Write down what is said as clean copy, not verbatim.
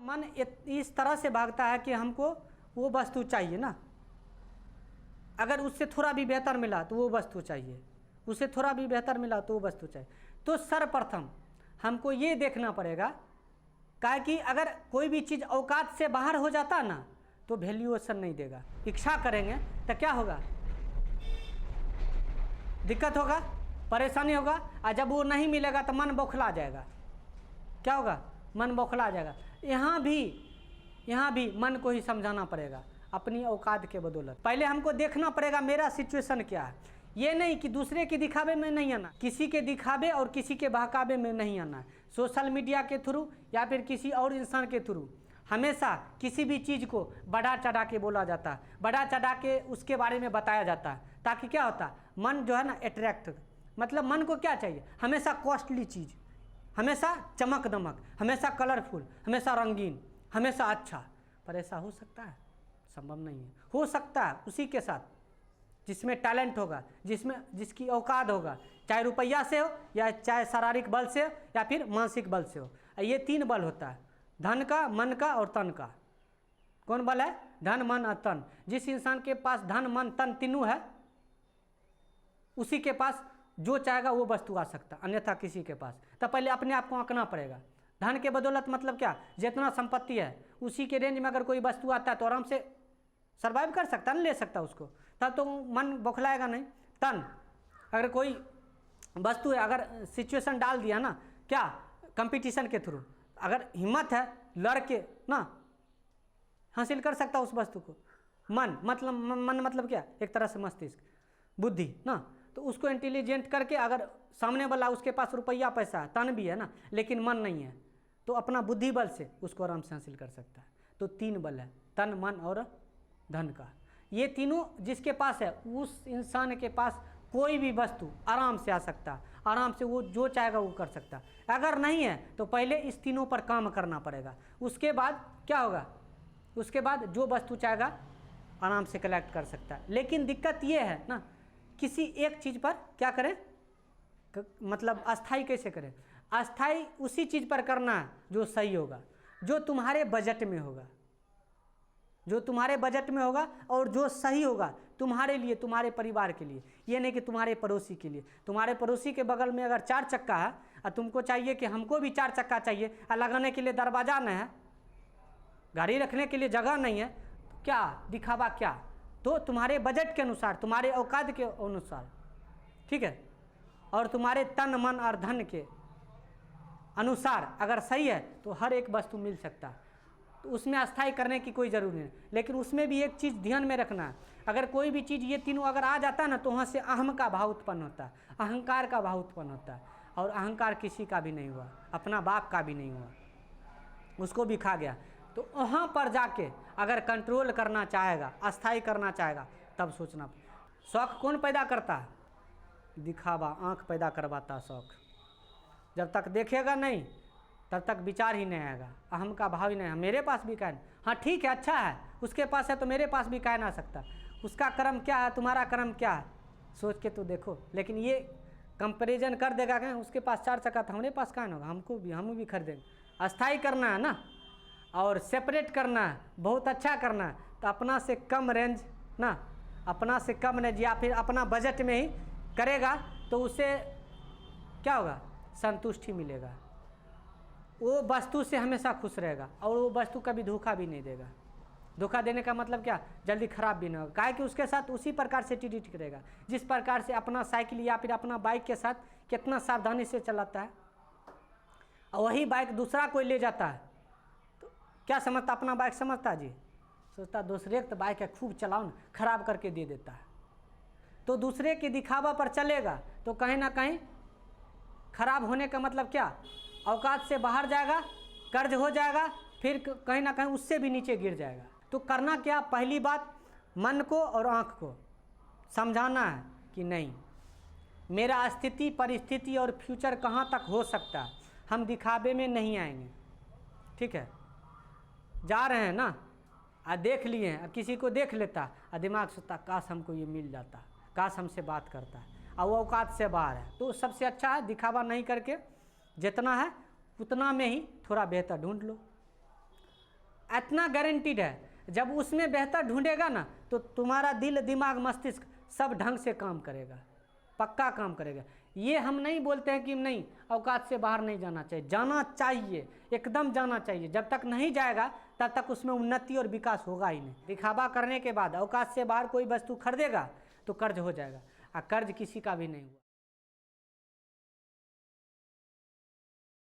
मन इस तरह से भागता है कि हमको वो वस्तु चाहिए ना, अगर उससे थोड़ा भी बेहतर मिला तो वो वस्तु चाहिए, उससे थोड़ा भी बेहतर मिला तो वो वस्तु चाहिए। तो सर्वप्रथम हमको ये देखना पड़ेगा कि अगर कोई भी चीज़ औकात से बाहर हो जाता ना तो वैल्यूएशन नहीं देगा। इच्छा करेंगे तो क्या होगा, दिक्कत होगा, परेशानी होगा, और जब वो नहीं मिलेगा तो मन बौखला जाएगा। क्या होगा, मन बौखला जाएगा। यहाँ भी मन को ही समझाना पड़ेगा अपनी औकात के बदौलत। पहले हमको देखना पड़ेगा मेरा सिचुएशन क्या है। ये नहीं कि दूसरे के दिखावे में नहीं आना, किसी के दिखावे और किसी के बहकावे में नहीं आना। सोशल मीडिया के थ्रू या फिर किसी और इंसान के थ्रू हमेशा किसी भी चीज़ को बढ़ा चढ़ा के बोला जाता है, बढ़ा चढ़ा के उसके बारे में बताया जाता है, ताकि क्या होता है, मन जो है ना अट्रैक्ट, मतलब मन को क्या चाहिए, हमेशा कॉस्टली चीज़, हमेशा चमक दमक, हमेशा कलरफुल, हमेशा रंगीन, हमेशा अच्छा। पर ऐसा हो सकता है? संभव नहीं है। हो सकता है उसी के साथ जिसमें टैलेंट होगा, जिसकी औकात होगा, चाहे रुपया से हो या चाहे शारीरिक बल से हो या फिर मानसिक बल से हो। ये 3 बल होता है, धन का, मन का और तन का। कौन बल है? धन, मन और तन। जिस इंसान के पास धन, मन, तन तीनों है, उसी के पास जो चाहेगा वो वस्तु आ सकता, अन्यथा किसी के पास। तो पहले अपने आप को आंकना पड़ेगा। धन के बदौलत मतलब क्या, जितना संपत्ति है उसी के रेंज में अगर कोई वस्तु आता है तो आराम से सर्वाइव कर सकता है, ले सकता उसको, तब तो मन बौखलाएगा नहीं। तन, अगर कोई वस्तु है, अगर सिचुएशन डाल दिया ना, क्या कंपटीशन के थ्रू, अगर हिम्मत है लड़के ना हासिल कर सकता उस वस्तु को। मन मतलब क्या, एक तरह से मस्तिष्क, बुद्धि ना, तो उसको इंटेलिजेंट करके अगर सामने वाला उसके पास रुपया पैसा है, तन भी है ना, लेकिन मन नहीं है, तो अपना बुद्धि बल से उसको आराम से हासिल कर सकता है। तो 3 बल है, तन, मन और धन का। ये तीनों जिसके पास है उस इंसान के पास कोई भी वस्तु आराम से आ सकता है, आराम से वो जो चाहेगा वो कर सकता है। अगर नहीं है तो पहले इस तीनों पर काम करना पड़ेगा, उसके बाद क्या होगा, उसके बाद जो वस्तु चाहेगा आराम से कलेक्ट कर सकता है। लेकिन दिक्कत ये है ना, किसी एक चीज़ पर क्या करें, मतलब अस्थाई कैसे करें। अस्थाई उसी चीज़ पर करना है जो सही होगा, जो तुम्हारे बजट में होगा, जो तुम्हारे बजट में होगा और जो सही होगा तुम्हारे लिए, तुम्हारे परिवार के लिए। ये नहीं कि तुम्हारे पड़ोसी के लिए। तुम्हारे पड़ोसी के बगल में अगर 4 चक्का है और तुमको चाहिए कि हमको भी 4 चक्का चाहिए, और लगाने के लिए दरवाज़ा नहीं है, गाड़ी रखने के लिए जगह नहीं है, तो क्या दिखावा क्या। तो तुम्हारे बजट के अनुसार, तुम्हारे औकात के अनुसार, ठीक है, और तुम्हारे तन, मन और धन के अनुसार अगर सही है तो हर एक वस्तु मिल सकता है। तो उसमें अस्थाई करने की कोई ज़रूरी नहीं। लेकिन उसमें भी एक चीज़ ध्यान में रखना है, अगर कोई भी चीज़ ये तीनों अगर आ जाता है ना, तो वहाँ से अहम का भाव उत्पन्न होता है, अहंकार का भाव उत्पन्न होता है। और अहंकार किसी का भी नहीं हुआ, अपना बाप का भी नहीं हुआ, उसको भी खा गया। तो वहाँ पर जाके अगर कंट्रोल करना चाहेगा, अस्थाई करना चाहेगा, तब सोचना। शौक़ कौन पैदा करता है? दिखावा, आँख पैदा करवाता शौक़। जब तक देखेगा नहीं तब तक विचार ही नहीं आएगा, अहम का भाव ही नहीं है। मेरे पास भी कायन, हाँ ठीक है, अच्छा है, उसके पास है तो मेरे पास भी कायन आ सकता। उसका कर्म क्या है, तुम्हारा कर्म क्या है, सोच के तो देखो। लेकिन ये कंपैरिजन कर देगा कि उसके पास 4 चक्का था, हमारे पास कायन होगा, हम भी खरीदेंगे। अस्थाई करना है ना, और सेपरेट करना है, बहुत अच्छा करना है, तो अपना से कम रेंज ना, अपना से कम रेंज या फिर अपना बजट में ही करेगा, तो उसे क्या होगा, संतुष्टि मिलेगा। वो वस्तु से हमेशा खुश रहेगा और वो वस्तु कभी धोखा भी नहीं देगा। धोखा देने का मतलब क्या, जल्दी खराब भी नहीं होगा, काहे कि उसके साथ उसी प्रकार से ट्रीट करेगा जिस प्रकार से अपना साइकिल या फिर अपना बाइक के साथ कितना सावधानी से चलाता है, और वही बाइक दूसरा कोई ले जाता है तो क्या समझता, अपना बाइक समझता जी, सोचता दूसरे तो बाइक है, खूब चलाओ ना, खराब करके दे देता है। तो दूसरे के दिखावा पर चलेगा तो कहीं ना कहीं खराब होने का मतलब क्या, औकात से बाहर जाएगा, कर्ज हो जाएगा, फिर कहीं ना कहीं उससे भी नीचे गिर जाएगा। तो करना क्या, पहली बात मन को और आँख को समझाना है कि नहीं, मेरा स्थिति, परिस्थिति और फ्यूचर कहाँ तक हो सकता है, हम दिखावे में नहीं आएंगे। ठीक है, जा रहे हैं ना, देख लिए हैं, किसी को देख लेता और दिमाग सोचता काश हमको ये मिल जाता, काश हमसे बात करता है, और वो औकात से बाहर है। तो सबसे अच्छा है दिखावा नहीं करके जितना है उतना में ही थोड़ा बेहतर ढूंढ लो। इतना गारंटीड है। जब उसमें बेहतर ढूंढेगा ना तो तुम्हारा दिल, दिमाग, मस्तिष्क सब ढंग से काम करेगा, पक्का काम करेगा। ये हम नहीं बोलते हैं कि नहीं औकात से बाहर नहीं जाना चाहिए, जाना चाहिए, एकदम जाना चाहिए। जब तक नहीं जाएगा तब तक उसमें उन्नति और विकास होगा ही नहीं। दिखावा करने के बाद औकात से बाहर कोई वस्तु खरीदेगा तो कर्ज हो जाएगा, और कर्ज किसी का भी नहीं हुआ।